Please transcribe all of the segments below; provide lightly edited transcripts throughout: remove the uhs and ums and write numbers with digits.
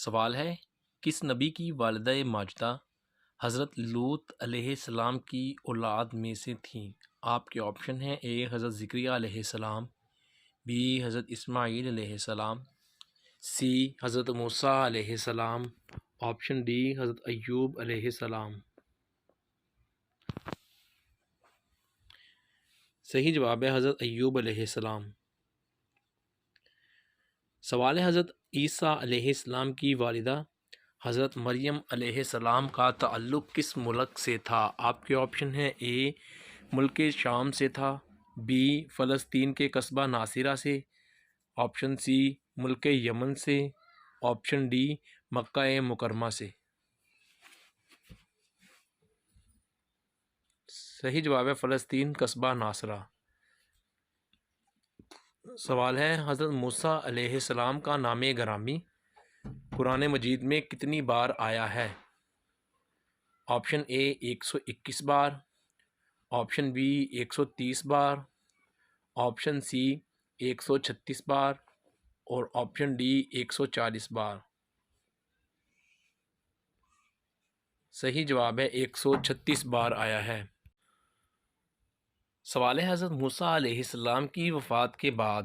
سوال ہے، کس نبی کی والدہ ماجدہ حضرت لوط علیہ السلام کی اولاد میں سے تھیں؟ آپ کے آپشن ہیں: اے حضرت زکریہ علیہ السلام، بی حضرت اسماعیل علیہ السلام، سی حضرت موسیٰ علیہ السلام، آپشن ڈی حضرت ایوب علیہ السلام۔ صحیح جواب ہے حضرت ایوب علیہ السلام۔ سوال ہے، حضرت عیسیٰ علیہ السلام کی والدہ حضرت مریم علیہ السلام کا تعلق کس ملک سے تھا؟ آپ کے آپشن ہیں: اے ملک شام سے تھا، بی فلسطین کے قصبہ ناصرہ سے، آپشن سی ملک یمن سے، آپشن ڈی مکہ مکرمہ سے۔ صحیح جواب ہے فلسطین قصبہ ناصرہ۔ سوال ہے، حضرت موسیٰ علیہ السلام کا نام گرامی قرآن مجید میں کتنی بار آیا ہے؟ آپشن اے 121 بار، آپشن بی 130 بار، آپشن سی 136 بار اور آپشن ڈی 140 بار۔ صحیح جواب ہے 136 بار آیا ہے۔ سوال ہے، حضرت موسیٰ علیہ السلام کی وفات کے بعد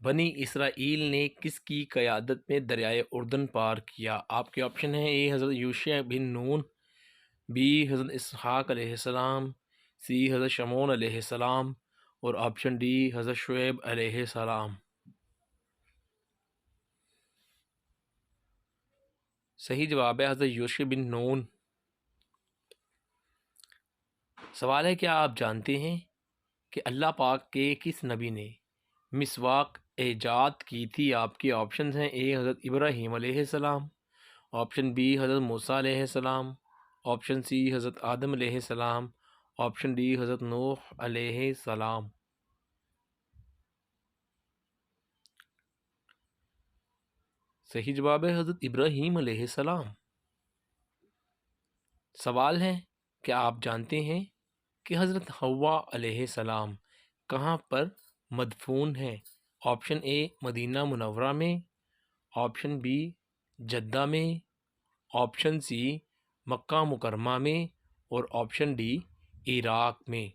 بنی اسرائیل نے کس کی قیادت میں دریائے اردن پار کیا؟ آپ کے آپشن ہیں: اے حضرت یوشع بن نون، بی حضرت اسحاق علیہ السلام، سی حضرت شمعون علیہ السلام اور آپشن ڈی حضرت شعیب علیہ السلام۔ صحیح جواب ہے حضرت یوشع بن نون۔ سوال ہے، کیا آپ جانتے ہیں کہ اللہ پاک کے کس نبی نے مسواک ایجاد کی تھی؟ آپ کے آپشنز ہیں: اے حضرت ابراہیم علیہ السلام، آپشن بی حضرت موسیٰ علیہ السلام، آپشن سی حضرت آدم علیہ السلام، آپشن ڈی حضرت نوح علیہ السلام۔ صحیح جواب ہے حضرت ابراہیم علیہ السلام۔ سوال ہے، کیا آپ جانتے ہیں کہ حضرت حوا علیہ السلام کہاں پر مدفون ہے؟ آپشن اے مدینہ منورہ میں، آپشن بی جدہ میں، آپشن سی مکہ مکرمہ میں اور آپشن ڈی عراق میں۔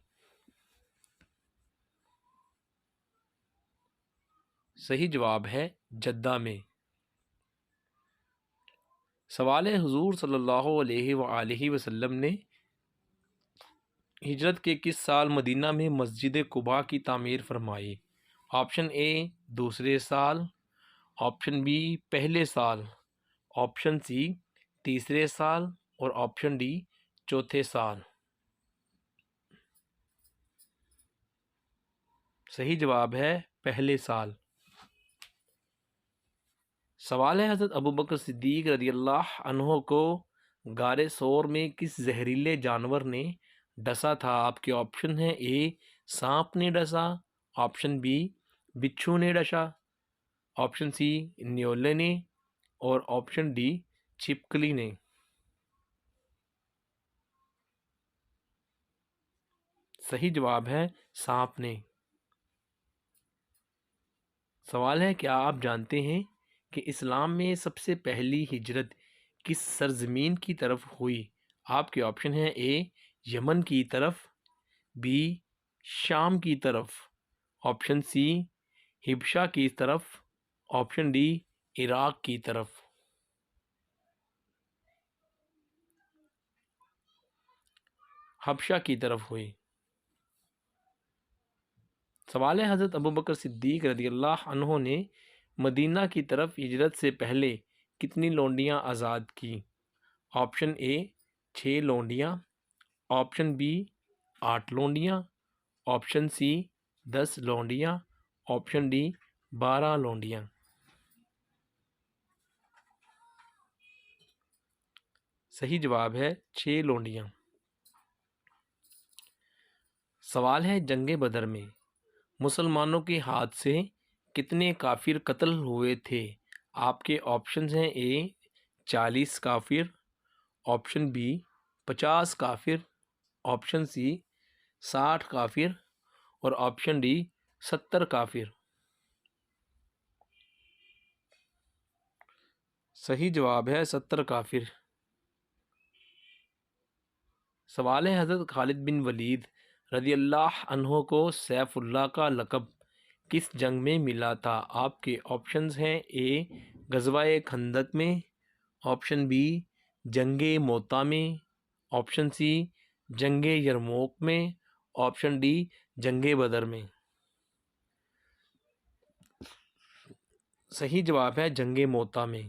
صحیح جواب ہے جدہ میں۔ سوال ہے، حضور صلی اللہ علیہ وآلہ وسلم نے ہجرت کے کس سال مدینہ میں مسجد قباء کی تعمیر فرمائی؟ آپشن اے دوسرے سال، آپشن بی پہلے سال، آپشن سی تیسرے سال اور آپشن ڈی چوتھے سال۔ صحیح جواب ہے پہلے سال۔ سوال ہے، حضرت ابوبکر صدیق رضی اللہ عنہ کو غار ثور میں کس زہریلے جانور نے ڈسا تھا؟ آپ کے آپشن ہیں: اے سانپ نے ڈسا، آپشن بی بچھو نے ڈسا، آپشن سی نیولے نے اور آپشن ڈی چھپکلی نے۔ صحیح جواب ہے سانپ نے۔ سوال ہے، کیا آپ جانتے ہیں کہ اسلام میں سب سے پہلی ہجرت کس سرزمین کی طرف ہوئی؟ آپ کے آپشن ہیں: اے یمن کی طرف، بی شام کی طرف، آپشن سی حبشہ کی طرف، آپشن ڈی عراق کی طرف۔ حبشہ کی طرف ہوئی۔ سوال ہے، حضرت ابوبکر صدیق رضی اللہ عنہ نے مدینہ کی طرف ہجرت سے پہلے کتنی لونڈیاں آزاد کی؟ آپشن اے 6 لونڈیاں، آپشن بی 8 لونڈیاں، آپشن سی 10 لونڈیاں، آپشن ڈی 12 لونڈیاں۔ صحیح جواب ہے 6 لونڈیاں۔ سوال ہے، جنگ بدر میں مسلمانوں کے ہاتھ سے کتنے کافر قتل ہوئے تھے؟ آپ کے آپشنز ہیں: اے 40 کافر، آپشن بی 50 کافر، آپشن سی 60 کافر اور آپشن ڈی 70 کافر۔ صحیح جواب ہے 70 کافر۔ سوال ہے حضرت خالد بن ولید رضی اللہ عنہ کو سیف اللہ کا لقب کس جنگ میں ملا تھا؟ آپ کے آپشنز ہیں: اے غزوہ خندق میں، آپشن بی جنگ موتا میں، آپشن سی جنگ یرموک میں، آپشن ڈی جنگ بدر میں۔ صحیح جواب ہے جنگ موتا میں۔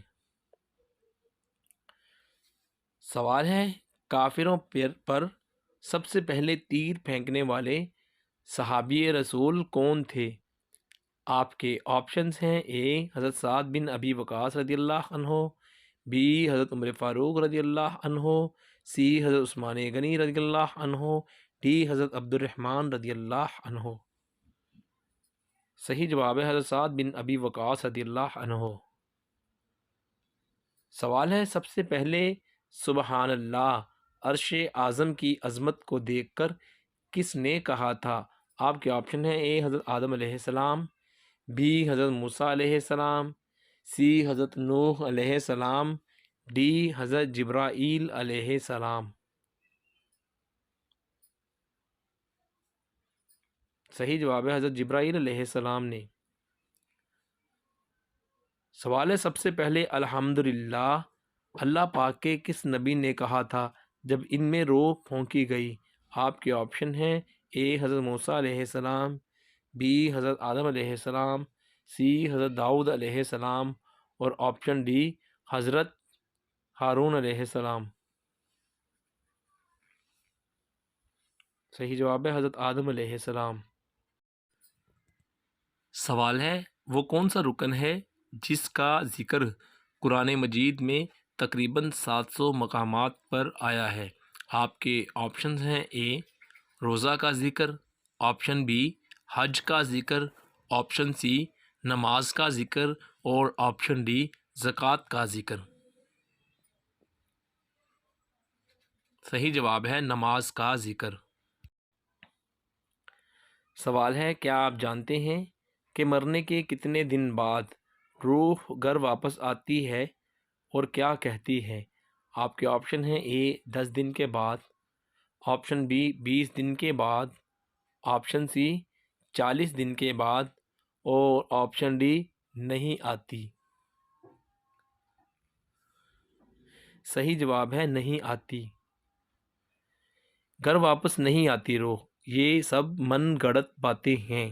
سوال ہے کافروں پر سب سے پہلے تیر پھینکنے والے صحابی رسول کون تھے؟ آپ کے آپشنز ہیں: اے حضرت سعد بن ابی وقاص رضی اللہ عنہ، بی حضرت عمر فاروق رضی اللہ عنہ، سی حضرت عثمان غنی رضی اللہ عنہ، ڈی حضرت عبد الرحمن رضی اللہ عنہ۔ صحیح جواب ہے حضرت سعد بن ابی وقاص رضی اللہ عنہ۔ سوال ہے سب سے پہلے سبحان اللہ عرش اعظم کی عظمت کو دیکھ کر کس نے کہا تھا؟ آپ کے آپشن ہیں: اے حضرت آدم علیہ السلام، بی حضرت موسیٰ علیہ السلام، سی حضرت نوح علیہ السلام، ڈی حضرت جبرائیل علیہ السلام۔ صحیح جواب ہے حضرت جبرائیل علیہ السلام نے۔ سوال ہے سب سے پہلے الحمدللہ اللہ پاک کے کس نبی نے کہا تھا جب ان میں روح پھونکی گئی؟ آپ کے آپشن ہیں: اے حضرت موسیٰ علیہ السلام، بی حضرت آدم علیہ السلام، سی حضرت داؤد علیہ السلام، اور آپشن ڈی حضرت ہارون علیہ السلام۔ صحیح جواب ہے حضرت آدم علیہ السلام۔ سوال ہے وہ کون سا رکن ہے جس کا ذکر قرآن مجید میں تقریباً 700 مقامات پر آیا ہے؟ آپ کے آپشنز ہیں: اے روزہ کا ذکر، آپشن بی حج کا ذکر، آپشن سی نماز کا ذکر، اور آپشن ڈی زکوٰۃ کا ذکر۔ صحیح جواب ہے نماز کا ذکر۔ سوال ہے کیا آپ جانتے ہیں کہ مرنے کے کتنے دن بعد روح گھر واپس آتی ہے اور کیا کہتی ہے؟ آپ کے آپشن ہیں: اے 10 دن کے بعد، آپشن بی 20 دن کے بعد، آپشن سی 40 دن کے بعد، اور آپشن ڈی نہیں آتی۔ صحیح جواب ہے نہیں آتی۔ گھر واپس نہیں آتی روح، یہ سب من گھڑت باتیں ہیں۔